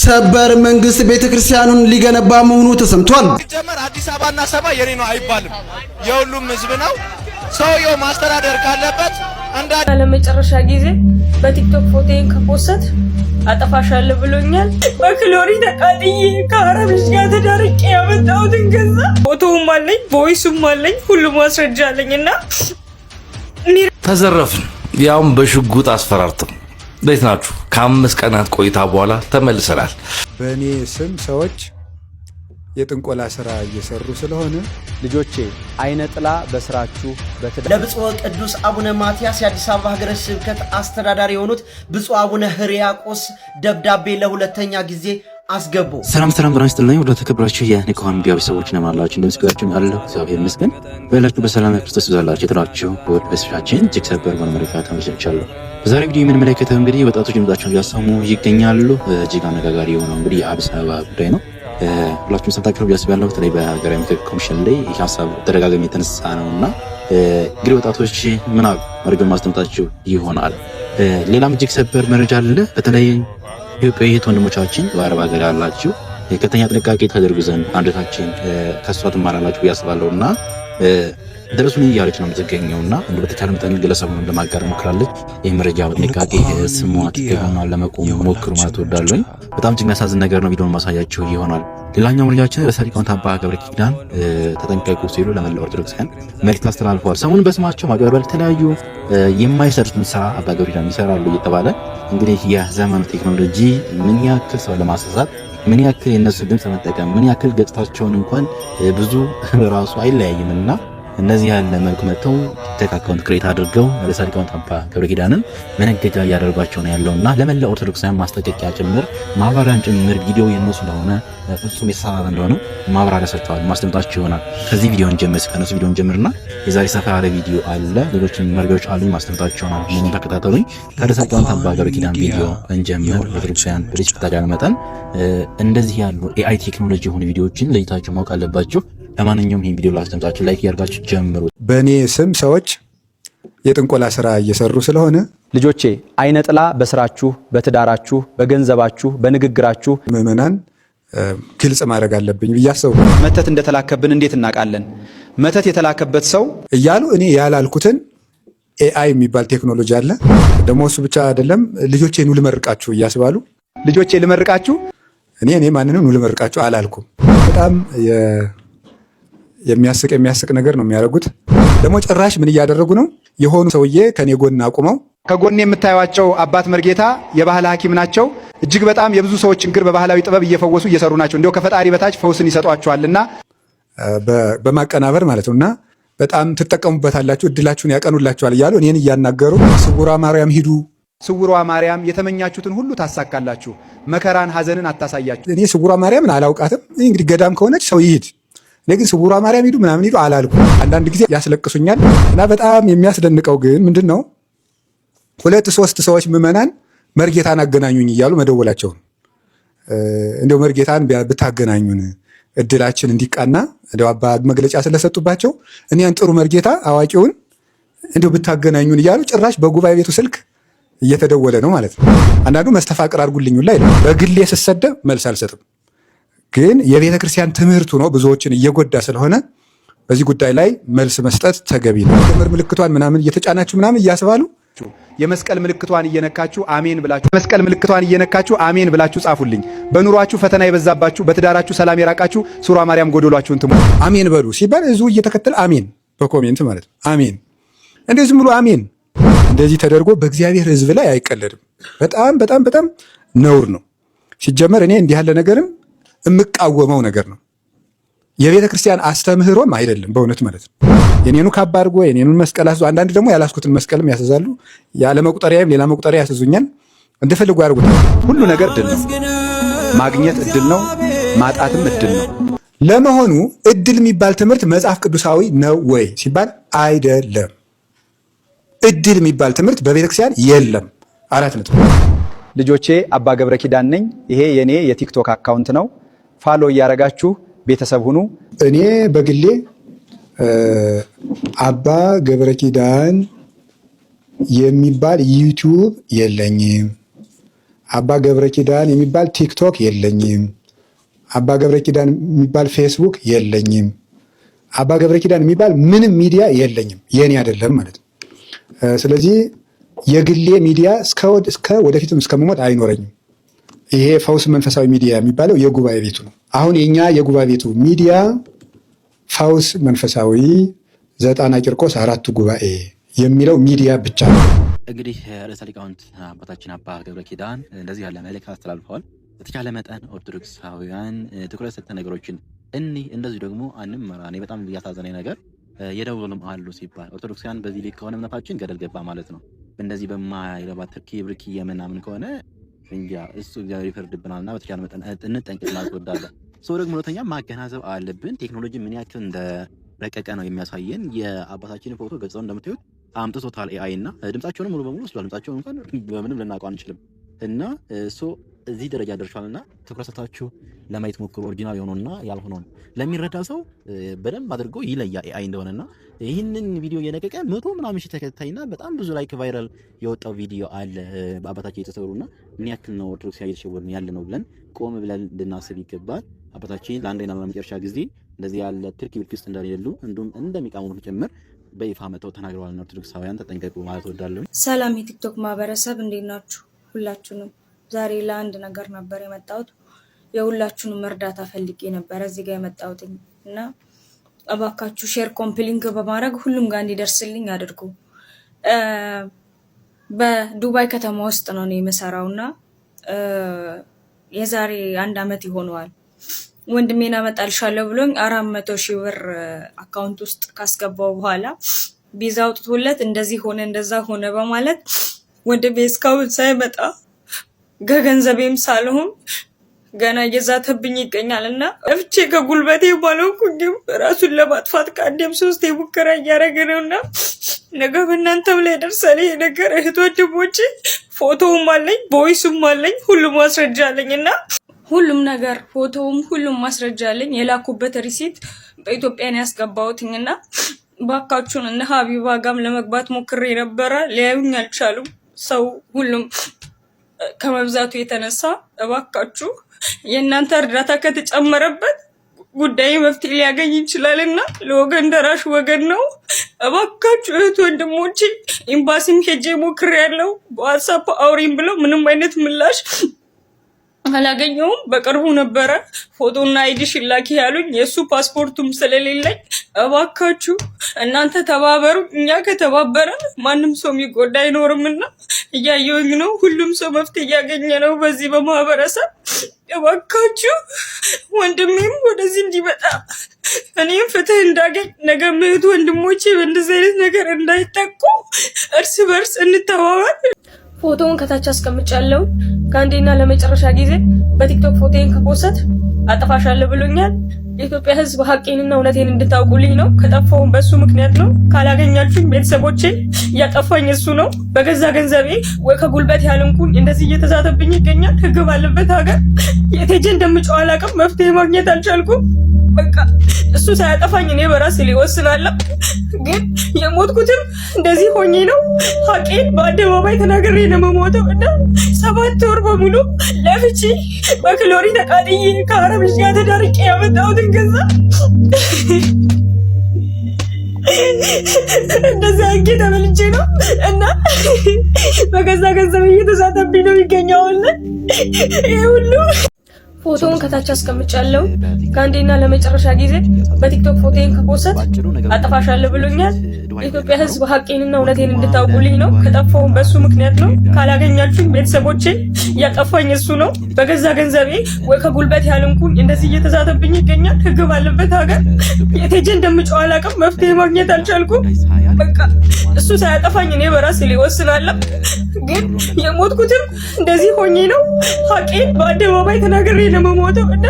ሰበር መንግስት ቤተክርስቲያኑን ሊገነባ መሆኑ ተሰምቷል። ጀመር አዲስ አበባና ሰባ የኔ ነው አይባልም፣ የሁሉም ህዝብ ነው። ሰውየው ማስተዳደር ካለበት ለመጨረሻ ጊዜ በቲክቶክ ፎቶዬን ከፖስት አጠፋሻለሁ ብሎኛል። በክሎሪ ተቃጥዬ ከአረብ ልጅ ጋር ተዳርቄ ያመጣሁትን ገዛ ፎቶውም አለኝ፣ ቮይሱም አለኝ፣ ሁሉም ማስረጃ አለኝና ተዘረፍን። ያውም በሽጉጥ አስፈራርተው። እንዴት ናችሁ? ከ5 ቀናት ቆይታ በኋላ ተመልሰናል። በእኔ ስም ሰዎች የጥንቆላ ስራ እየሰሩ ስለሆነ ልጆቼ አይነ ጥላ በስራችሁ ለብፁዕ ቅዱስ አቡነ ማትያስ የአዲስ አበባ ሀገረ ስብከት አስተዳዳሪ የሆኑት ብፁዕ አቡነ ሕርያቆስ ደብዳቤ ለሁለተኛ ጊዜ አስገቡ። ሰላም ጤና ይስጥልኝ። ወደ ተከብራችሁ የኒኮን ሚዲያ ቤተሰቦች ነማላችሁ እንደምስጋናችሁ አለ እግዚአብሔር ይመስገን። በላችሁ በሰላም ክርስቶስ ይዛላችሁ የተራችሁ በወድበስፋችን እጅግ ሰበር በመመለከት ተመልሻለሁ። በዛሬ ቪዲዮ የምንመለከተው እንግዲህ ወጣቶች ድምጻቸውን እያሰሙ ይገኛሉ። እጅግ አነጋጋሪ የሆነው እንግዲህ የአዲስ አበባ ጉዳይ ነው። ሁላችሁም ሰምታችሁ ያስባለሁ። በተለይ በሀገራዊ ምክክር ኮሚሽን ላይ ይህ ሀሳብ ተደጋጋሚ የተነሳ ነውና እንግዲህ ወጣቶች ምን አድርገው ማስቀመጣችሁ ይሆናል። ሌላም እጅግ ሰበር መረጃ አለ። በተለይ ኢትዮጵያዊ ወንድሞቻችን በአረብ ሀገር ያላችሁ ከፍተኛ ጥንቃቄ ታደርጉ ዘንድ አንደታችን ከሷ ትማራላችሁ ያስባለውና ደረሱን እያለች ነው የምትገኘውና በተቻለ መጠን ግለሰቡን ለማጋር ሞክራለች። ይህ መረጃ በጥንቃቄ ስሟት ከሆነ ለመቆም ሞክሩ ማለት ወዳለኝ። በጣም እጅግ የሚያሳዝን ነገር ነው። ቪዲዮውን ማሳያችሁ ይሆናል። ሌላኛው መረጃችን ርዕሰ ሊቃውንት አባ ገብረ ኪዳን ተጠንቀቁ ሲሉ ለመላው ኦርቶዶክሳውያን መልእክት አስተላልፈዋል። ሰሞኑን በስማቸው ማጭበርበር፣ የተለያዩ የማይሰሩትን ስራ አባ ገብረ ኪዳን ይሰራሉ እየተባለ እንግዲህ የዘመኑ ቴክኖሎጂ ምን ያክል ሰው ለማሳሳት ምን ያክል የነሱ ድምጽ መጠቀም ምን ያክል ገጽታቸውን እንኳን ብዙ ራሱ አይለያይምና እነዚህ ያለ መልኩ መጥተው ቲክቶክ አካውንት ክሬት አድርገው ርዕሰ ሊቃውንት አባ ገብረ ኪዳንን መነገጃ እያደረጓቸው ነው ያለውና ለመላ ኦርቶዶክሳውያን ማስጠንቀቂያ ጭምር ማብራሪያን ጭምር ቪዲዮ የነሱ እንደሆነ ፍጹም የተሳሳተ እንደሆነ ማብራሪያ ሰጥተዋል። ማስደምጣችሁ ይሆናል። ከዚህ ቪዲዮን ጀምር ከነሱ ቪዲዮን ጀምርና የዛሬ ሰፋ ያለ ቪዲዮ አለ። ሌሎችም መረጃዎች አሉ። ማስደምጣችሁ ይሆናል። ምን ተከታተሉኝ። ከርዕሰ ሊቃውንት አባ ገብረ ኪዳን ቪዲዮ እንጀምር። ኦርቶዶክሳውያን ብሪች ተዳለ መጠን እንደዚህ ያሉ ኤአይ ቴክኖሎጂ የሆኑ ቪዲዮዎችን ለይታችሁ ማወቅ አለባችሁ። ለማንኛውም ይሄን ቪዲዮ ላስደምጣችሁ ላይክ ያርጋችሁ ጀምሩ። በእኔ ስም ሰዎች የጥንቆላ ስራ እየሰሩ ስለሆነ ልጆቼ አይነ ጥላ በስራችሁ፣ በትዳራችሁ፣ በገንዘባችሁ፣ በንግግራችሁ ምዕመናን ግልጽ ማድረግ አለብኝ ብዬ አሰብኩ። መተት እንደተላከብን እንዴት እናውቃለን? መተት የተላከበት ሰው እያሉ እኔ ያላልኩትን ኤአይ የሚባል ቴክኖሎጂ አለ። ደግሞ እሱ ብቻ አይደለም። ልጆቼን ልመርቃችሁ እያስባሉ ልጆቼ ልመርቃችሁ እኔ ማንንም ልመርቃችሁ አላልኩም። በጣም የሚያስቅ ነገር ነው የሚያደርጉት። ደግሞ ጭራሽ ምን እያደረጉ ነው? የሆኑ ሰውዬ ከኔ ጎን አቁመው ከጎን የምታዩቸው አባት መርጌታ የባህል ሐኪም ናቸው። እጅግ በጣም የብዙ ሰዎች ችግር በባህላዊ ጥበብ እየፈወሱ እየሰሩ ናቸው። እንዲያው ከፈጣሪ በታች ፈውስን ይሰጧቸዋልና በማቀናበር ማለት ነውና በጣም ትጠቀሙበታላችሁ፣ እድላችሁን ያቀኑላችኋል እያሉ እኔን እያናገሩ ስውሯ ማርያም ሂዱ፣ ስውሯ ማርያም የተመኛችሁትን ሁሉ ታሳካላችሁ፣ መከራን ሐዘንን አታሳያችሁ። እኔ ስውሯ ማርያምን አላውቃትም። እንግዲህ ገዳም ከሆነች ሰው ይሂድ። እኔ ግን ስውሯ ማርያም ሂዱ ምናምን ሂዱ አላልኩ። አንዳንድ ጊዜ ያስለቅሱኛል እና በጣም የሚያስደንቀው ግን ምንድነው 2-3 ሰዎች ምዕመናን መርጌታን አገናኙኝ እያሉ መደወላቸው ነው። እንደው መርጌታን ብታገናኙን እድላችን እንዲቃና እንደው አባ መግለጫ ስለሰጡባቸው እኔን ጥሩ መርጌታ አዋቂውን እንደው ብታገናኙን እያሉ ጭራሽ በጉባኤ ቤቱ ስልክ እየተደወለ ነው ማለት ነው። አንዳንዱ መስተፋቅር አድርጉልኝ ላይ በግሌ ስሰደብ መልስ አልሰጥም። ግን የቤተ ክርስቲያን ትምህርቱ ነው ብዙዎችን እየጎዳ ስለሆነ በዚህ ጉዳይ ላይ መልስ መስጠት ተገቢ ነው። ምልክቷን ምናምን እየተጫናችሁ ምናምን እያስባሉ የመስቀል ምልክቷን እየነካችሁ አሜን ብላችሁ መስቀል ምልክቷን እየነካችሁ አሜን ብላችሁ ጻፉልኝ። በኑሯችሁ ፈተና የበዛባችሁ፣ በትዳራችሁ ሰላም የራቃችሁ ሱራ ማርያም ጎደሏችሁን ትሙ አሜን በሉ ሲባል እዙ እየተከተለ አሜን በኮሜንት ማለት ነው። አሜን እንደዚህ ዝም ብሎ አሜን እንደዚህ ተደርጎ በእግዚአብሔር ሕዝብ ላይ አይቀለድም። በጣም በጣም በጣም ነውር ነው። ሲጀመር እኔ እንዲህ ያለ ነገርም የምቃወመው ነገር ነው። የቤተ ክርስቲያን አስተምህሮም አይደለም በእውነት ማለት ነው። የኔኑ ካባ አድርጎ የኔኑን መስቀል አስይዞ አንዳንድ ደግሞ ያላስኩትን መስቀልም ያስዛሉ። ያለ መቁጠሪያም ሌላ መቁጠሪያ ያስዙኛል። እንደፈልጉ ያርጉት። ሁሉ ነገር እድል ነው። ማግኘት እድል ነው፣ ማጣትም እድል ነው። ለመሆኑ እድል የሚባል ትምህርት መጽሐፍ ቅዱሳዊ ነው ወይ ሲባል አይደለም። እድል የሚባል ትምህርት በቤተ ክርስቲያን የለም። 4 ነጥብ። ልጆቼ አባ ገብረ ኪዳን ነኝ። ይሄ የኔ የቲክቶክ አካውንት ነው። ፋሎ እያረጋችሁ ቤተሰብ ሁኑ። እኔ በግሌ አባ ገብረ ኪዳን የሚባል ዩቲዩብ የለኝም። አባ ገብረ ኪዳን የሚባል ቲክቶክ የለኝም። አባ ገብረ ኪዳን የሚባል ፌስቡክ የለኝም። አባ ገብረ ኪዳን የሚባል ምንም ሚዲያ የለኝም፣ የኔ አይደለም ማለት ነው። ስለዚህ የግሌ ሚዲያ እስከ ወደፊትም እስከመሞት አይኖረኝም። ይሄ ፈውስ መንፈሳዊ ሚዲያ የሚባለው የጉባኤ ቤቱ ነው። አሁን የኛ የጉባኤ ቤቱ ሚዲያ ፈውስ መንፈሳዊ ዘጣና ቂርቆስ 4ቱ ጉባኤ የሚለው ሚዲያ ብቻ ነው። እንግዲህ ርዕሰ ሊቃውንት አባታችን አባ ገብረ ኪዳን እንደዚህ ያለ መልእክት አስተላልፈዋል። በተቻለ መጠን ኦርቶዶክሳውያን ትኩረት ሰጥተን ነገሮችን እንደዚህ ደግሞ አንመራ። እኔ በጣም ያሳዘነኝ ነገር የደወሉም አሉ ሲባል ኦርቶዶክሳውያን በዚህ ልክ ከሆነ እምነታችን ገደል ገባ ማለት ነው። እንደዚህ በማይረባ ትርኪ ብርኪ የምናምን ከሆነ እንጃ እሱ እግዚአብሔር ይፈርድብናልና በተቻለ መጠን እንጠንቀቅ ማለት እወዳለሁ። ሰው ደግሞ ሁለተኛ ማገናዘብ አለብን። ቴክኖሎጂ ምን ያክል እንደረቀቀ ነው የሚያሳየን። የአባታችንን ፎቶ ገጽታውን እንደምታዩት አምጥቶታል ኤአይ እና ድምጻቸውንም ሙሉ በሙሉ ወስዷል። ድምጻቸውን እንኳን በምንም ልናውቀው አንችልም እና እዚህ ደረጃ ደርሷልና ትኩረት ሰጥታችሁ ለማየት ሞክሩ። ኦሪጂናል የሆነውና ያልሆነውን ለሚረዳ ሰው በደንብ አድርጎ ይለያ ኤአይ እንደሆነና ይህንን ቪዲዮ እየለቀቀ 100 ምናምን ሺህ ተከታይና በጣም ብዙ ላይክ ቫይራል የወጣው ቪዲዮ አለ በአባታችን የተሰሩና ምን ያክል ነው ኦርቶዶክስ እየተሸወርን ያለ ነው ብለን ቆም ብለን እንድናስብ ይገባል። አባታችን ለአንዴና ለመጨረሻ ጊዜ እንደዚህ ያለ ትርኪ ብርኪ ውስጥ እንደሌሉ እንዲሁም እንደሚቃወሙ ጭምር በይፋ መተው ተናግረዋል። ኦርቶዶክሳውያን ተጠንቀቁ ማለት እወዳለሁ። ሰላም የቲክቶክ ማህበረሰብ እንዴት ናችሁ? ሁላችሁንም ዛሬ ለአንድ ነገር ነበር የመጣሁት። የሁላችሁንም እርዳታ ፈልጌ ነበር እዚህ ጋር የመጣሁት እና እባካችሁ ሼር ኮምፕሊንክ በማድረግ ሁሉም ጋር እንዲደርስልኝ አድርጉ። በዱባይ ከተማ ውስጥ ነው እኔ የምሰራውና የዛሬ 1 ዓመት ይሆነዋል። ወንድሜን አመጣልሻለሁ ብሎኝ 400 ሺህ ብር አካውንት ውስጥ ካስገባው በኋላ ቪዛ አውጥቶለት እንደዚህ ሆነ እንደዛ ሆነ በማለት ወንድሜ እስካሁን ሳይመጣ ገንዘቤም ሳልሆን ገና እየዛተብኝ ይገኛል እና እፍቼ ከጉልበቴ ባለኩኝም ራሱን ለማጥፋት ከአንዴም 3 ሙከራ እያደረገ ነውና ነገ በእናንተም ላይ ደርሳል ይሄ ነገር። እህት ወንድሞቼ ፎቶውም አለኝ ቮይሱም አለኝ ሁሉም ማስረጃ አለኝ እና ሁሉም ነገር ፎቶውም ሁሉም ማስረጃ አለኝ። የላኩበት ሪሲት በኢትዮጵያን ያስገባሁትኝና ባካችሁን እነ ሀቢባ ጋም ለመግባት ሞክሬ ነበረ፣ ሊያዩኝ አልቻሉም። ሰው ሁሉም ከመብዛቱ የተነሳ እባካችሁ የእናንተ እርዳታ ከተጨመረበት ጉዳይ መፍትሄ ሊያገኝ ይችላልና ለወገን ደራሽ ወገን ነው። እባካችሁ እህት ወንድሞቼ ኤምባሲም ሄጄ ሞክሬያለሁ። በዋትስአፕ አውሪኝ ብለው ምንም አይነት ምላሽ አላገኘውም። በቅርቡ ነበረ ፎቶና አይዲሽ ላኪ ያሉኝ የሱ ፓስፖርቱም ስለሌለኝ እባካችሁ እናንተ ተባበሩ። እኛ ከተባበረን ማንም ሰው የሚጎዳ አይኖርምና እያየሁኝ ነው። ሁሉም ሰው መፍትሄ እያገኘ ነው በዚህ በማህበረሰብ። እባካችሁ ወንድሜም ወደዚህ እንዲመጣ እኔም ፍትህ እንዳገኝ ነገ እህት ወንድሞቼ በእንደዚህ አይነት ነገር እንዳይጠቁ እርስ በርስ እንተባበር። ፎቶውን ከታች አስቀምጫለሁ። ከአንዴና ለመጨረሻ ጊዜ በቲክቶክ ፎቶዬን ከፖስት አጠፋሻለሁ ብሎኛል። የኢትዮጵያ ሕዝብ ሀቄንና እውነቴን እንድታውቁልኝ ነው። ከጠፋሁም በሱ ምክንያት ነው። ካላገኛችሁኝ ቤተሰቦቼ እያጠፋኝ እሱ ነው። በገዛ ገንዘቤ ወይ ከጉልበት ያልንኩኝ እንደዚህ እየተዛተብኝ ይገኛል። ህግ ባለበት ሀገር የት ሄጄ እንደምጮህ አላውቅም። መፍትሄ ማግኘት አልቻልኩም። በቃ እሱ ሳያጠፋኝ እኔ በራሴ ሊወስናለሁ። ግን የሞትኩትም እንደዚህ ሆኜ ነው። ሀቄን በአደባባይ ተናግሬ ነው የምሞተው እና 7 ወር በሙሉ ለፍቺ በክሎሪ ተቃጥዬ ከአረብ ልጅ ጋር ተዳርቄ ያመጣሁትን ገዛ እንደዛ አጌ ተበልቼ ነው እና በገዛ ገንዘብ እየተሳተብኝ ነው ይገኛል። ይሄ ሁሉ ፎቶውን ከታች አስቀምጫለሁ። ከአንዴና ለመጨረሻ ጊዜ በቲክቶክ ፎቶዬን ከፖስት አጠፋሻለሁ ብሎኛል። የኢትዮጵያ ሕዝብ ሀቄንና እውነቴን እንድታውቁልኝ ነው። ከጠፋሁም በሱ ምክንያት ነው። ካላገኛችሁኝ ቤተሰቦቼ እያጠፋኝ እሱ ነው። በገዛ ገንዘቤ ወይ ከጉልበት ያልንኩኝ እንደዚህ እየተዛተብኝ ይገኛል። ህግ ባለበት ሀገር የት ሄጄ እንደምጮህ አላውቅም። መፍትሄ ማግኘት አልቻልኩም። በቃ እሱ ሳያጠፋኝ እኔ በራሴ ሊወስናለሁ። ግን የሞትኩትም እንደዚህ ሆኜ ነው። ሀቄን በአደባባይ ተናግሬ ነው የምሞተው እና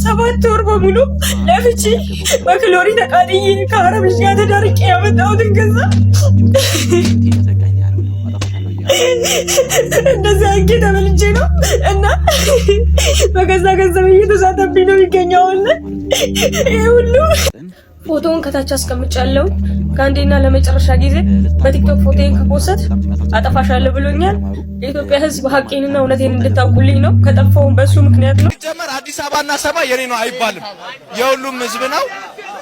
7 ወር በሙሉ ለፍቺ በክሎሪ ተቃጥዬ ከአረብ ልጅ ጋር ተዳርቄ ያመጣሁትን ገዛ እንደዛ አጌ ተበልቼ ነው እና በገዛ ገንዘብ እየተሳተብኝ ነው ይገኛል። ይሄ ሁሉ ፎቶውን ከታች አስቀምጫለሁ። ከአንዴና ለመጨረሻ ጊዜ በቲክቶክ ፎቶዬን ከፖስት አጠፋሻለሁ ብሎኛል። የኢትዮጵያ ሕዝብ ሀቄንና እውነቴን እንድታውቁልኝ ነው። ከጠፋውን በሱ ምክንያት ነው። ሲጀመር አዲስ አበባና ሰማይ የኔ ነው አይባልም፣ የሁሉም ሕዝብ ነው።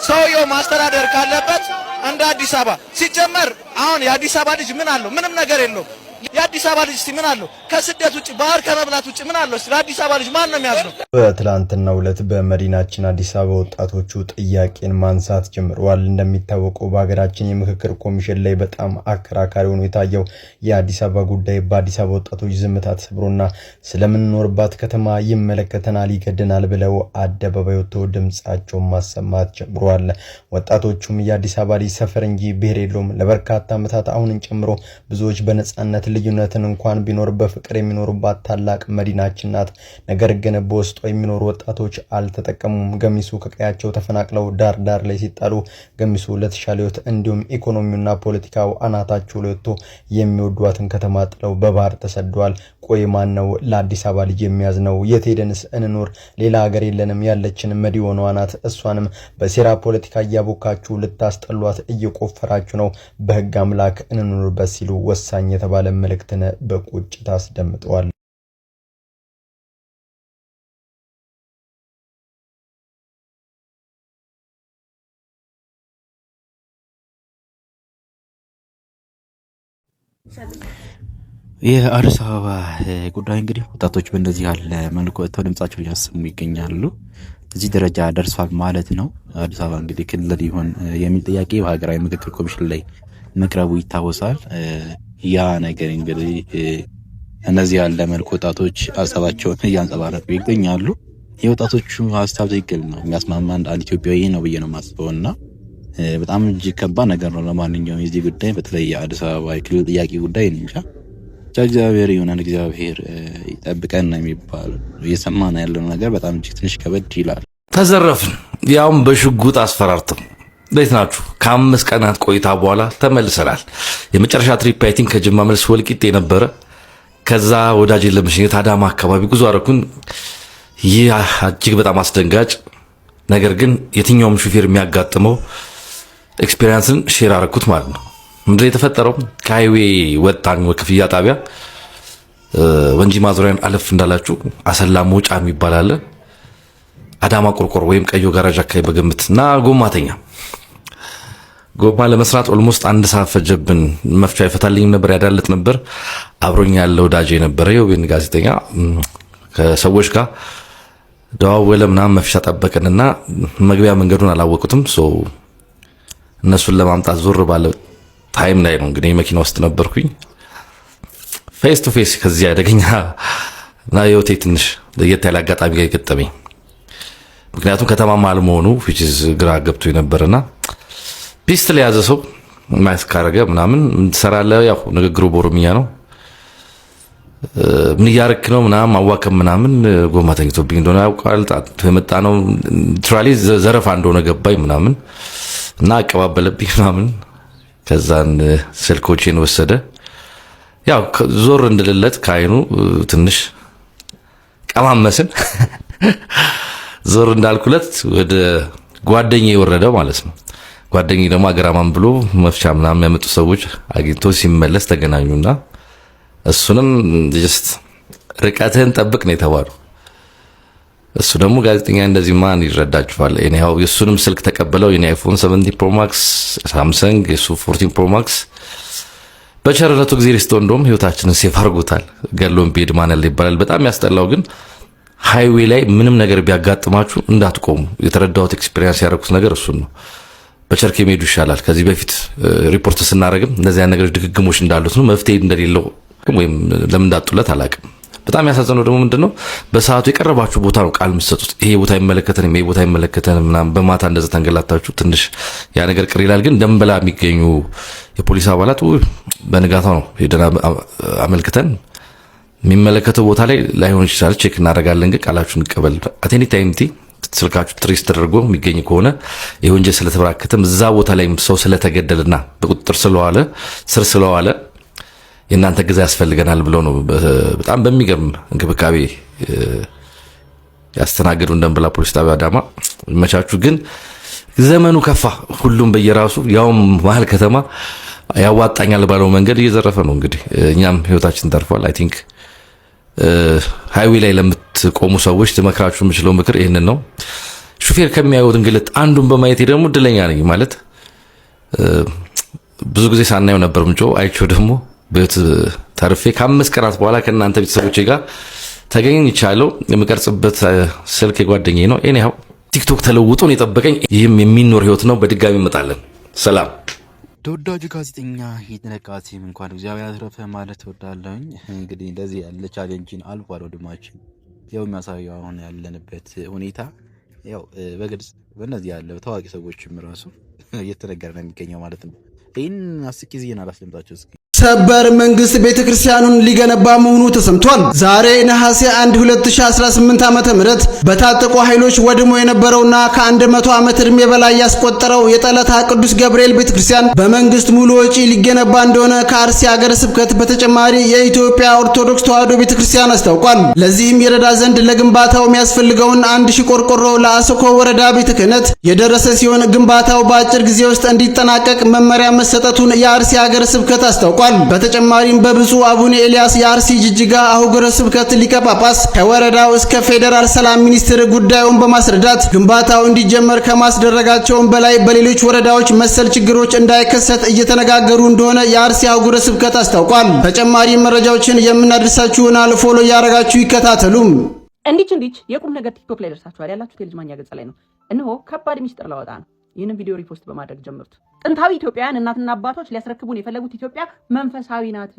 ሰውየው ማስተዳደር ካለበት እንደ አዲስ አበባ ሲጀመር አሁን የአዲስ አበባ ልጅ ምን አለው? ምንም ነገር የለውም። የአዲስ አበባ ልጅ እስቲ ምን አለው? ከስደት ውጪ ባህር ከመብላት ውጪ ምን አለው? እስቲ ለአዲስ አበባ ልጅ ማን ነው የሚያዝነው? በትላንትናው ዕለት በመዲናችን አዲስ አበባ ወጣቶቹ ጥያቄን ማንሳት ጀምረዋል። እንደሚታወቀው በሀገራችን የምክክር ኮሚሽን ላይ በጣም አከራካሪ ሆኖ የታየው የአዲስ አበባ ጉዳይ በአዲስ አበባ ወጣቶች ዝምታ ተሰብሮና ስለምንኖርባት ከተማ ይመለከተናል፣ ይገደናል ብለው አደባባይ ወጥተው ድምጻቸውን ማሰማት ጀምረዋል። ወጣቶቹም የአዲስ አበባ ልጅ ሰፈር እንጂ ብሔር የለውም፣ ለበርካታ ዓመታት አሁንን ጨምሮ ብዙዎች በነጻነት ልዩነትን እንኳን ቢኖር በፍቅር የሚኖሩባት ታላቅ መዲናችን ናት። ነገር ግን በውስጧ የሚኖሩ ወጣቶች አልተጠቀሙም። ገሚሱ ከቀያቸው ተፈናቅለው ዳር ዳር ላይ ሲጣሉ፣ ገሚሱ ለተሻለ ሕይወት እንዲሁም ኢኮኖሚውና ፖለቲካው አናታቸው ላይ ወጥቶ የሚወዷትን ከተማ ጥለው በባህር ተሰደዋል። ቆይ ማን ነው ለአዲስ አበባ ልጅ የሚያዝነው? የት ሄደንስ እንኖር? ሌላ ሀገር የለንም፣ ያለችን መዲሆኗ ናት። እሷንም በሴራ ፖለቲካ እያቦካችሁ ልታስጠሏት እየቆፈራችሁ ነው። በህግ አምላክ እንኖርበት ሲሉ ወሳኝ የተባለ መልእክትን በቁጭት አስደምጠዋል። የአዲስ አበባ ጉዳይ እንግዲህ ወጣቶች በእንደዚህ ያለ መልኩ ወጥተው ድምጻቸውን እያሰሙ ይገኛሉ። እዚህ ደረጃ ደርሷል ማለት ነው። አዲስ አበባ እንግዲህ ክልል ይሆን የሚል ጥያቄ በሀገራዊ ምክክር ኮሚሽን ላይ መቅረቡ ይታወሳል። ያ ነገር እንግዲህ እነዚህ ያለ መልኩ ወጣቶች ሀሳባቸውን እያንጸባረቁ ይገኛሉ። የወጣቶቹ ሀሳብ ትክክል ነው፣ የሚያስማማ አንድ ኢትዮጵያዊ ነው ብዬ ነው የማስበው እና በጣም እጅግ ከባድ ነገር ነው። ለማንኛውም የዚህ ጉዳይ በተለይ የአዲስ አበባ የክልል ጥያቄ ጉዳይ እንጃ እግዚአብሔር ይሆናል፣ እግዚአብሔር ይጠብቀን ነው የሚባለው። እየሰማን ያለው ነገር በጣም እጅግ ትንሽ ከበድ ይላል። ተዘረፍን፣ ያውም በሽጉጥ አስፈራርተው። እንዴት ናችሁ? ከ5 ቀናት ቆይታ በኋላ ተመልሰናል። የመጨረሻ ትሪፕ አይ ቲንክ ከጅማ መልስ ወልቂጤ ነበረ። ከዛ ወዳጄን ለመሸኘት አዳማ አካባቢ ጉዞ አደረኩኝ። ይህ እጅግ በጣም አስደንጋጭ ነገር ግን የትኛውም ሹፌር የሚያጋጥመው ኤክስፒሪየንስን ሼር አደረኩት ማለት ነው። ምንድነው የተፈጠረው? ከሃይዌ ወጣን ክፍያ ጣቢያ ወንጂ ማዞሪያን አለፍ እንዳላችሁ አሰላ መውጫ የሚባል አለ። አዳማ ቆርቆሮ ወይም ቀዮ ጋራጅ አካባቢ በግምትና ጎማተኛ ጎማ ለመስራት ኦልሞስት 1 ሰዓት ፈጀብን። መፍቻ ይፈታልኝ ነበር፣ ያዳልጥ ነበር። አብሮኛ ያለው ዳጄ ነበር፣ የወይን ጋዜጠኛ። ከሰዎች ጋር ደዋወለ ምናምን መፍቻ ጠበቅንና መግቢያ መንገዱን አላወቁትም። እነሱን ለማምጣት ዞር ባለ ታይም ላይ ነው እንግዲህ መኪና ውስጥ ነበርኩኝ። ፌስ ቱ ፌስ ከዚህ አደገኛ እና የሆቴ ትንሽ ለየት ያለ አጋጣሚ ጋር ገጠመኝ። ምክንያቱም ከተማ መሀል መሆኑ which is ግራ ገብቶ ነበርና ፒስትል የያዘ ሰው ማስክ ካረገ ምናምን ትሰራለህ። ያው ንግግሩ በኦሮምኛ ነው። ምን እያረክ ነው ምናምን ማዋከም ምናምን ጎማ ተኝቶብኝ እንደሆነ ያውቃል። የመጣ ነው ትራሊ ዘረፋ እንደሆነ ገባኝ ምናምን እና አቀባበለብኝ ምናምን። ከዛን ስልኮቼን ወሰደ። ያው ዞር እንድልለት ካይኑ ትንሽ ቀማመስን። ዞር እንዳልኩለት ወደ ጓደኛዬ ወረደ ማለት ነው። ጓደኛዬ ደግሞ አገራማን ብሎ መፍቻ ምናምን ያመጡ ሰዎች አግኝቶ ሲመለስ ተገናኙና እሱንም ጀስት ርቀትህን ጠብቅ ነው የተባለው። እሱ ደግሞ ጋዜጠኛ እንደዚህ ማን ይረዳችኋል? እኔው የሱንም ስልክ ተቀበለው የኔ አይፎን 17 ፕሮ ማክስ ሳምሰንግ የሱ 14 ፕሮ ማክስ በቸርነቱ ጊዜ ሪስቶ እንደውም ህይወታችንን ሴፍ አድርጎታል። ገሎን ቢሄድ ማን ያለ ይባላል። በጣም ያስጠላው ግን ሃይዌይ ላይ ምንም ነገር ቢያጋጥማችሁ እንዳትቆሙ። የተረዳሁት ኤክስፒሪየንስ ያደረኩት ነገር እሱን ነው። በቸርክ የሚሄዱ ይሻላል። ከዚህ በፊት ሪፖርት ስናደርግም እንደዚህ አይነት ነገሮች ድግግሞች እንዳሉት ነው። መፍትሄ እንደሌለው ወይም ለምን እንዳጡለት አላውቅም። በጣም ያሳዘነው ደግሞ ምንድነው በሰዓቱ የቀረባችሁ ቦታ ነው ቃል የምትሰጡት። ይሄ ቦታ ይመለከተንም ይሄ ቦታ ይመለከተንም ምናምን በማታ እንደዛ ተንገላታችሁ ትንሽ ያ ነገር ቅር ይላል። ግን ደንበላ የሚገኙ የፖሊስ አባላት በንጋታው ነው ሄደን አመልክተን የሚመለከተው ቦታ ላይ ላይሆን ይችላል ቼክ እናደርጋለን፣ ግን ቃላችሁን እንቀበል። አቴኒ ታይምቲ ስልካችሁ ትሬስ ተደርጎ የሚገኝ ከሆነ የወንጀል ስለተበራከተም እዛ ቦታ ላይ ሰው ስለተገደለና በቁጥጥር ስለዋለ የእናንተ ግዛ ያስፈልገናል ብለው ነው በጣም በሚገርም እንክብካቤ ያስተናገዱ ደንበላ ፖሊስ ጣቢያ አዳማ። መቻቹ ግን ዘመኑ ከፋ። ሁሉም በየራሱ ያውም መሀል ከተማ ያዋጣኛል ባለው መንገድ እየዘረፈ ነው። እንግዲህ እኛም ህይወታችን ተርፏል። አይ ቲንክ ሃይዌይ ላይ ለምትቆሙ ሰዎች ትመክራችሁ የምችለው ምክር ይህንን ነው። ሹፌር ከሚያዩት እንግልት አንዱን በማየት ደግሞ እድለኛ ነኝ ማለት ብዙ ጊዜ ሳናየው ነበር ምንጮ አይቼው ደግሞ ቤት ተርፌ ከ5 ቀናት በኋላ ከእናንተ ቤተሰቦቼ ጋር ተገኝቻለሁ። የምቀርጽበት ስልክ የጓደኛዬ ነው። ኤኒሃው ቲክቶክ ተለውጦን የጠበቀኝ ይህም የሚኖር ህይወት ነው። በድጋሚ እንመጣለን። ሰላም። ተወዳጁ ጋዜጠኛ ይድነቅ ካሴም እንኳን እግዚአብሔር ያትረፈ ማለት እወዳለሁኝ። እንግዲህ እንደዚህ ያለ ቻሌንጅን አልፏል ወንድማችን። ያው የሚያሳየው አሁን ያለንበት ሁኔታ ያው በግልጽ በእነዚህ ያለ ታዋቂ ሰዎችም ራሱ እየተነገረ ነው የሚገኘው ማለት ነው። ይህን አስቂ ዜና አላስደምጣችሁ እስኪ። ሰበር መንግስት ቤተክርስቲያኑን ሊገነባ መሆኑ ተሰምቷል። ዛሬ ነሐሴ 1 2018 ዓመተ ምህረት በታጠቁ ኃይሎች ወድሞ የነበረውና ከ100 ዓመት ዕድሜ በላይ ያስቆጠረው የጠለታ ቅዱስ ገብርኤል ቤተክርስቲያን በመንግስት ሙሉ ወጪ ሊገነባ እንደሆነ ከአርሲ ሀገረ ስብከት በተጨማሪ የኢትዮጵያ ኦርቶዶክስ ተዋሕዶ ቤተክርስቲያን አስታውቋል። ለዚህም ይረዳ ዘንድ ለግንባታው የሚያስፈልገውን 1000 ቆርቆሮ ለአሰኮ ወረዳ ቤተ ክህነት የደረሰ ሲሆን ግንባታው በአጭር ጊዜ ውስጥ እንዲጠናቀቅ መመሪያ መሰጠቱን የአርሲ ሀገረ ስብከት አስታውቋል። በተጨማሪም በብፁዕ አቡነ ኤልያስ የአርሲ ጅጅጋ አህጉረ ስብከት ሊቀ ጳጳስ ከወረዳው እስከ ፌዴራል ሰላም ሚኒስትር ጉዳዩን በማስረዳት ግንባታው እንዲጀመር ከማስደረጋቸውም በላይ በሌሎች ወረዳዎች መሰል ችግሮች እንዳይከሰት እየተነጋገሩ እንደሆነ የአርሲ አህጉረ ስብከት አስታውቋል። ተጨማሪ መረጃዎችን የምናደርሳችሁና ፎሎ እያደረጋችሁ ይከታተሉም። እንዲች የቁም ነገር ቲክቶክ ላይ ደርሳችኋል ያላችሁት የልጅ ማኛ ገጽ ላይ ነው። እነሆ ከባድ ሚስጥር ላወጣ ነው። ይህንን ቪዲዮ ሪፖስት በማድረግ ጀምሩት። ጥንታዊ ኢትዮጵያውያን እናትና አባቶች ሊያስረክቡን የፈለጉት ኢትዮጵያ መንፈሳዊ ናት፣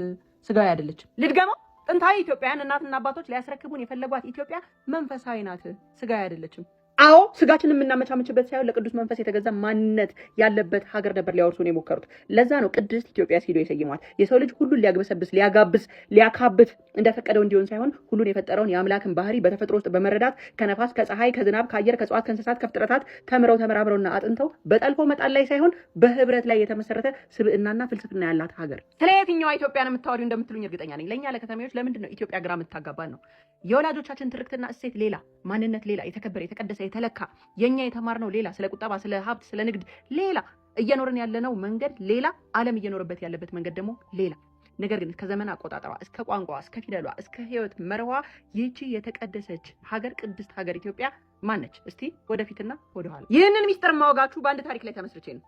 ስጋዊ አይደለችም። ልድገመው። ጥንታዊ ኢትዮጵያውያን እናትና አባቶች ሊያስረክቡን የፈለጓት ኢትዮጵያ መንፈሳዊ ናት፣ ስጋዊ አይደለችም። አዎ ስጋችንን የምናመቻመችበት ሳይሆን ለቅዱስ መንፈስ የተገዛ ማንነት ያለበት ሀገር ነበር ሊያወርሱን የሞከሩት። ለዛ ነው ቅድስት ኢትዮጵያ ሲሉ የሰየሟት። የሰው ልጅ ሁሉን ሊያግበሰብስ፣ ሊያጋብስ፣ ሊያካብት እንደፈቀደው እንዲሆን ሳይሆን ሁሉን የፈጠረውን የአምላክን ባህሪ በተፈጥሮ ውስጥ በመረዳት ከነፋስ፣ ከፀሐይ፣ ከዝናብ፣ ከአየር፣ ከእጽዋት፣ ከእንስሳት፣ ከፍጥረታት ተመራምረውና አጥንተው በጠልፎ መጣል ላይ ሳይሆን በህብረት ላይ የተመሰረተ ስብዕናና ፍልስፍና ያላት ሀገር። ስለ የትኛዋ ኢትዮጵያን የምታወሪው እንደምትሉኝ እርግጠኛ ነኝ። ለእኛ ለከተሜዎች ለምንድን ነው ኢትዮጵያ ግራ የምታጋባን ነው? የወላጆቻችን ትርክትና እሴት ሌላ፣ ማንነት ሌላ፣ የተከበረ የተቀደሰ የተለካ የኛ የተማርነው ሌላ፣ ስለ ቁጠባ፣ ስለ ሀብት፣ ስለ ንግድ ሌላ፣ እየኖርን ያለነው መንገድ ሌላ፣ ዓለም እየኖረበት ያለበት መንገድ ደግሞ ሌላ። ነገር ግን ከዘመን አቆጣጠሯ እስከ ቋንቋ እስከ ፊደሏ እስከ ህይወት መርዋ ይህቺ የተቀደሰች ሀገር ቅድስት ሀገር ኢትዮጵያ ማነች? እስቲ ወደፊትና ወደኋላ። ይህንን ሚስጥር ማወጋችሁ በአንድ ታሪክ ላይ ተመስርቼ ነው።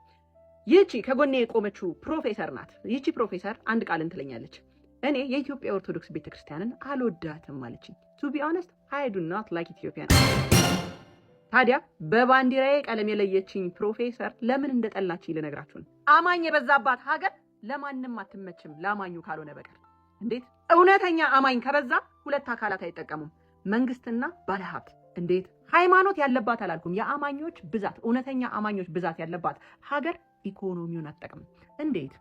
ይህቺ ከጎኔ የቆመችው ፕሮፌሰር ናት። ይህቺ ፕሮፌሰር አንድ ቃል እንትለኛለች። እኔ የኢትዮጵያ ኦርቶዶክስ ቤተክርስቲያንን አልወዳትም ማለችኝ። ቱ ቢ ኦነስት አይ ዱ ኖት ላይክ ኢትዮጵያ። ታዲያ በባንዲራዬ ቀለም የለየችኝ ፕሮፌሰር ለምን እንደጠላችኝ ልነግራችሁ ነው። አማኝ የበዛባት ሀገር ለማንም አትመችም ለአማኙ ካልሆነ በቀር። እንዴት? እውነተኛ አማኝ ከበዛ ሁለት አካላት አይጠቀሙም፣ መንግስትና ባለሀብት። እንዴት? ሃይማኖት ያለባት አላልኩም፣ የአማኞች ብዛት፣ እውነተኛ አማኞች ብዛት ያለባት ሀገር ኢኮኖሚውን አትጠቅምም። እንዴት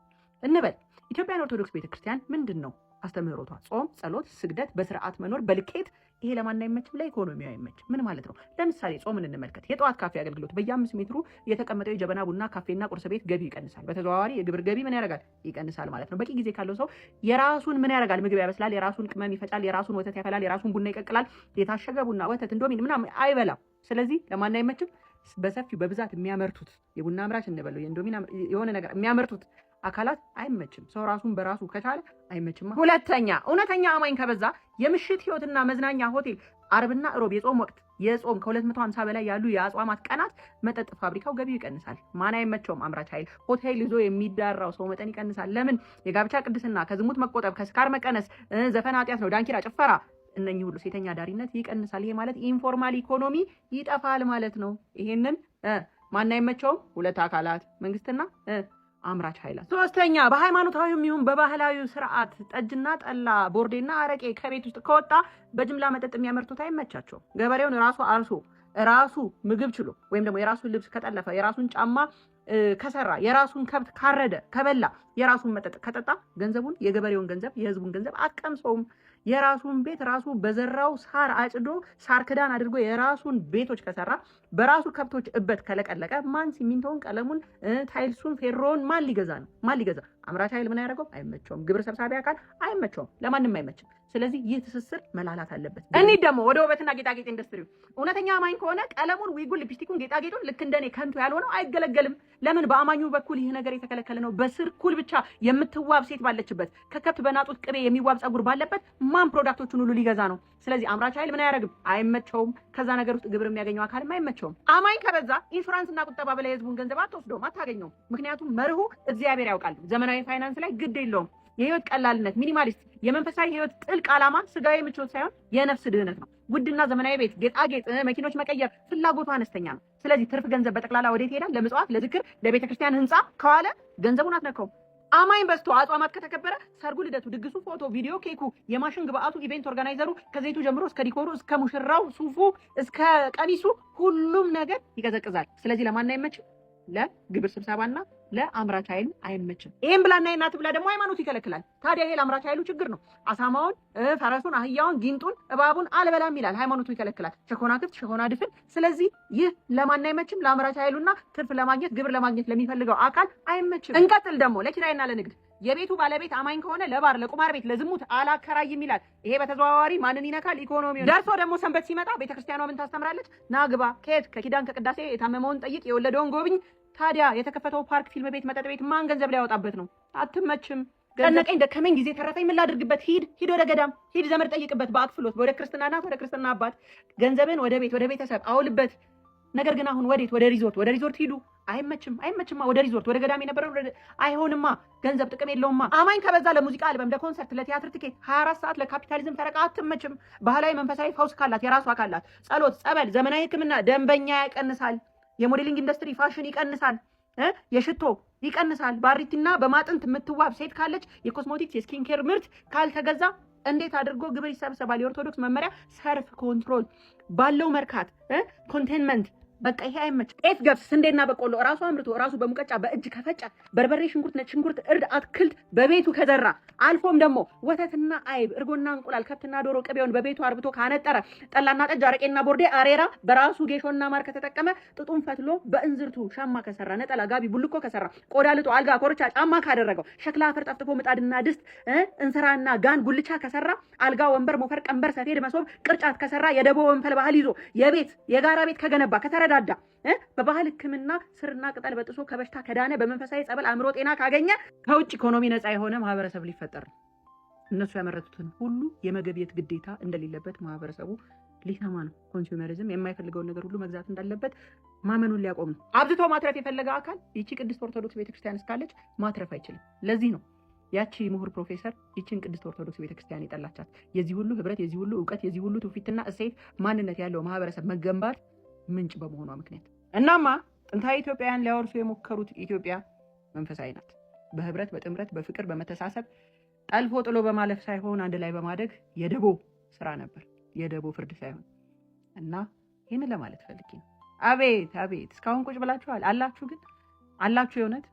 እንበል? ኢትዮጵያን ኦርቶዶክስ ቤተክርስቲያን ምንድን ነው አስተምህሮቷ? ጾም፣ ጸሎት፣ ስግደት፣ በስርዓት መኖር፣ በልኬት። ይሄ ለማን አይመችም? ለኢኮኖሚው አይመችም። ምን ማለት ነው? ለምሳሌ ጾምን እንመልከት። የጠዋት ካፌ አገልግሎት በየ5 ሜትሩ የተቀመጠው የጀበና ቡና ካፌና ቁርስ ቤት ገቢ ይቀንሳል። በተዘዋዋሪ የግብር ገቢ ምን ያደርጋል? ይቀንሳል ማለት ነው። በቂ ጊዜ ካለው ሰው የራሱን ምን ያደርጋል? ምግብ ያበስላል፣ የራሱን ቅመም ይፈጫል፣ የራሱን ወተት ያፈላል፣ የራሱን ቡና ይቀቅላል። የታሸገ ቡና፣ ወተት፣ እንዶሚን ምናምን አይበላም። ስለዚህ ለማን አይመችም? በሰፊው በብዛት የሚያመርቱት የቡና አምራች እንበለው የእንዶሚን የሆነ ነገር የሚያመርቱት አካላት አይመችም። ሰው ራሱን በራሱ ከቻለ አይመችም። ሁለተኛ እውነተኛ አማኝ ከበዛ የምሽት ህይወትና መዝናኛ ሆቴል፣ አርብና እሮብ የጾም ወቅት የጾም ከ250 በላይ ያሉ የአጽዋማት ቀናት መጠጥ ፋብሪካው ገቢው ይቀንሳል። ማን አይመቸውም? አምራች ኃይል። ሆቴል ይዞ የሚዳራው ሰው መጠን ይቀንሳል። ለምን? የጋብቻ ቅድስና፣ ከዝሙት መቆጠብ፣ ከስካር መቀነስ፣ ዘፈን ኃጢአት ነው፣ ዳንኪራ፣ ጭፈራ፣ እነኚህ ሁሉ ሴተኛ ዳሪነት ይቀንሳል። ይሄ ማለት ኢንፎርማል ኢኮኖሚ ይጠፋል ማለት ነው። ይሄንን ማን አይመቸውም? ሁለት አካላት፣ መንግስትና አምራች ኃይላት። ሶስተኛ በሃይማኖታዊም ይሁን በባህላዊ ስርዓት ጠጅና ጠላ፣ ቦርዴና አረቄ ከቤት ውስጥ ከወጣ በጅምላ መጠጥ የሚያመርቱት አይመቻቸውም። ገበሬውን ራሱ አርሶ ራሱ ምግብ ችሎ ወይም ደግሞ የራሱን ልብስ ከጠለፈ፣ የራሱን ጫማ ከሰራ፣ የራሱን ከብት ካረደ፣ ከበላ፣ የራሱን መጠጥ ከጠጣ ገንዘቡን የገበሬውን ገንዘብ የህዝቡን ገንዘብ አትቀምሰውም። የራሱን ቤት ራሱ በዘራው ሳር አጭዶ ሳር ክዳን አድርጎ የራሱን ቤቶች ከሰራ፣ በራሱ ከብቶች እበት ከለቀለቀ ማን ሲሚንቶውን፣ ቀለሙን፣ ታይልሱን፣ ፌሮውን ማን ሊገዛ ነው? ማን ሊገዛ? አምራች ኃይል ምን ያደርገው አይመቸውም። ግብር ሰብሳቢ አካል አይመቸውም። ለማንም አይመችም። ስለዚህ ይህ ትስስር መላላት አለበት። እኔ ደግሞ ወደ ውበትና ጌጣጌጥ ኢንዱስትሪው እውነተኛ አማኝ ከሆነ ቀለሙን፣ ዊጉን፣ ሊፕስቲኩን፣ ጌጣጌጡን ልክ እንደኔ ከንቱ ያልሆነው አይገለገልም። ለምን? በአማኙ በኩል ይህ ነገር የተከለከለ ነው። በስርኩል ብቻ የምትዋብ ሴት ባለችበት፣ ከከብት በናጡት ቅቤ የሚዋብ ጸጉር ባለበት ማን ፕሮዳክቶቹን ሁሉ ሊገዛ ነው? ስለዚህ አምራች ኃይል ምን አያደርግም? አይመቸውም። ከዛ ነገር ውስጥ ግብር የሚያገኘው አካልም አይመቸውም። አማኝ ከበዛ ኢንሹራንስና ቁጠባ በላይ የህዝቡን ገንዘብ አትወስደውም፣ አታገኘውም። ምክንያቱም መርሁ እግዚአብሔር ያውቃል። ዘመናዊ ፋይናንስ ላይ ግድ የለውም። የህይወት ቀላልነት፣ ሚኒማሊስት፣ የመንፈሳዊ ህይወት ጥልቅ ዓላማ ስጋዊ ምቾት ሳይሆን የነፍስ ድህነት ነው። ውድና ዘመናዊ ቤት፣ ጌጣጌጥ፣ መኪኖች መቀየር ፍላጎቱ አነስተኛ ነው። ስለዚህ ትርፍ ገንዘብ በጠቅላላ ወዴት ይሄዳል? ለምጽዋት፣ ለዝክር፣ ለቤተክርስቲያን ህንጻ ከዋለ ገንዘቡን አትነካውም። አማኝ በዝቶ አጽዋማት ከተከበረ ሰርጉ፣ ልደቱ፣ ድግሱ፣ ፎቶ፣ ቪዲዮ፣ ኬኩ፣ የማሽን ግብአቱ፣ ኢቬንት ኦርጋናይዘሩ ከዘይቱ ጀምሮ እስከ ዲኮሩ፣ እስከ ሙሽራው ሱፉ፣ እስከ ቀሚሱ ሁሉም ነገር ይቀዘቅዛል። ስለዚህ ለማን አይመችም? ለግብር ስብሰባና ለአምራች ኃይሉ አይመችም። ይሄን ብላና እናት ብላ ደግሞ ሃይማኖት ይከለክላል። ታዲያ ይሄ ለአምራች ኃይሉ ችግር ነው። አሳማውን፣ ፈረሱን፣ አህያውን፣ ጊንጡን፣ እባቡን አልበላም ይላል። ሃይማኖቱ ይከለክላል። ሸኮና ክፍት፣ ሸኮና ድፍን። ስለዚህ ይህ ለማን አይመችም? ለአምራች ኃይሉና ትርፍ ለማግኘት ግብር ለማግኘት ለሚፈልገው አካል አይመችም። እንቀጥል ደግሞ ለኪራይና ለንግድ የቤቱ ባለቤት አማኝ ከሆነ ለባር፣ ለቁማር ቤት፣ ለዝሙት አላከራይም ይላል። ይሄ በተዘዋዋሪ ማንን ይነካል? ኢኮኖሚውን። ደርሶ ደግሞ ሰንበት ሲመጣ ቤተክርስቲያኗ ምን ታስተምራለች? ናግባ፣ ከየት ከኪዳን ከቅዳሴ የታመመውን ጠይቅ፣ የወለደውን ጎብኝ። ታዲያ የተከፈተው ፓርክ፣ ፊልም ቤት፣ መጠጥ ቤት ማን ገንዘብ ሊያወጣበት ነው? አትመችም። ጨነቀኝ፣ ደከመኝ፣ ጊዜ ተረፈኝ፣ ምን ላድርግበት? ሂድ ወደ ገዳም፣ ሂድ ዘመድ ጠይቅበት፣ በአክፍሎት ወደ ክርስትና እናት፣ ወደ ክርስትና አባት፣ ገንዘብን ወደ ቤት፣ ወደ ቤተሰብ አውልበት። ነገር ግን አሁን ወዴት? ወደ ሪዞርት ሂዱ። አይመችማ። ወደ ሪዞርት፣ ወደ ገዳም የነበረው አይሆንማ። ገንዘብ ጥቅም የለውማ። አማኝ ከበዛ ለሙዚቃ አልበም፣ ለኮንሰርት፣ ለቲያትር ትኬት 24 ሰዓት ለካፒታሊዝም ፈረቃ አትመችም። ባህላዊ መንፈሳዊ ፈውስ ካላት የራሷ ካላት ጸሎት፣ ጸበል፣ ዘመናዊ ሕክምና ደንበኛ ያቀንሳል። የሞዴሊንግ ኢንዱስትሪ ፋሽን ይቀንሳል። የሽቶ ይቀንሳል። ባሪቲና በማጥንት የምትዋብ ሴት ካለች የኮስሞቲክስ የስኪን ኬር ምርት ካልተገዛ እንዴት አድርጎ ግብር ይሰበሰባል? የኦርቶዶክስ መመሪያ ሰርፍ ኮንትሮል ባለው መርካት ኮንቴንመንት። በቃ ይሄ አይመች። ጤፍ፣ ገብስ፣ ስንዴና በቆሎ ራሱ አምርቶ ራሱ በሙቀጫ በእጅ ከፈጨ፣ በርበሬ፣ ሽንኩርት፣ ነጭ ሽንኩርት፣ እርድ፣ አትክልት በቤቱ ከዘራ፣ አልፎም ደግሞ ወተትና አይብ፣ እርጎና እንቁላል፣ ከብትና ዶሮ ቅቤውን በቤቱ አርብቶ ካነጠረ፣ ጠላና ጠጅ፣ አረቄና ቦርዴ፣ አሬራ በራሱ ጌሾና ማር ከተጠቀመ፣ ጥጡን ፈትሎ በእንዝርቱ ሻማ ከሰራ፣ ነጠላ፣ ጋቢ፣ ቡልኮ ከሰራ፣ ቆዳ ልጦ አልጋ፣ ኮርቻ፣ ጫማ ካደረገው፣ ሸክላ አፈር ጠፍጥፎ ምጣድና ድስት፣ እንስራና ጋን ጉልቻ ከሰራ፣ አልጋ፣ ወንበር፣ ሞፈር፣ ቀንበር፣ ሰፌድ፣ መሶብ፣ ቅርጫት ከሰራ፣ የደቦ ወንፈል ባህል ይዞ የጋራ ቤት ከገነባ ከተረዳዳ፣ በባህል ሕክምና ስርና ቅጠል በጥሶ ከበሽታ ከዳነ፣ በመንፈሳዊ ጸበል አእምሮ ጤና ካገኘ፣ ከውጭ ኢኮኖሚ ነፃ የሆነ ማህበረሰብ ሊፈጠር ነው። እነሱ ያመረቱትን ሁሉ የመገብየት ግዴታ እንደሌለበት ማህበረሰቡ ሊሰማ ነው። ኮንሱመሪዝም የማይፈልገውን ነገር ሁሉ መግዛት እንዳለበት ማመኑን ሊያቆም ነው። አብዝቶ ማትረፍ የፈለገ አካል ይቺ ቅድስት ኦርቶዶክስ ቤተክርስቲያን እስካለች ማትረፍ አይችልም። ለዚህ ነው ያቺ ምሁር ፕሮፌሰር ይችን ቅድስት ኦርቶዶክስ ቤተክርስቲያን የጠላቻት። የዚህ ሁሉ ህብረት፣ የዚህ ሁሉ እውቀት፣ የዚህ ሁሉ ትውፊትና እሴት ማንነት ያለው ማህበረሰብ መገንባት ምንጭ በመሆኗ ምክንያት። እናማ ጥንታዊ ኢትዮጵያውያን ሊያወርሱ የሞከሩት ኢትዮጵያ መንፈሳዊ ናት። በህብረት፣ በጥምረት፣ በፍቅር፣ በመተሳሰብ ጠልፎ ጥሎ በማለፍ ሳይሆን አንድ ላይ በማደግ የደቦ ስራ ነበር፣ የደቦ ፍርድ ሳይሆን። እና ይህን ለማለት ፈልጌ ነው። አቤት እስካሁን ቁጭ ብላችኋል አላችሁ፣ ግን አላችሁ የእውነት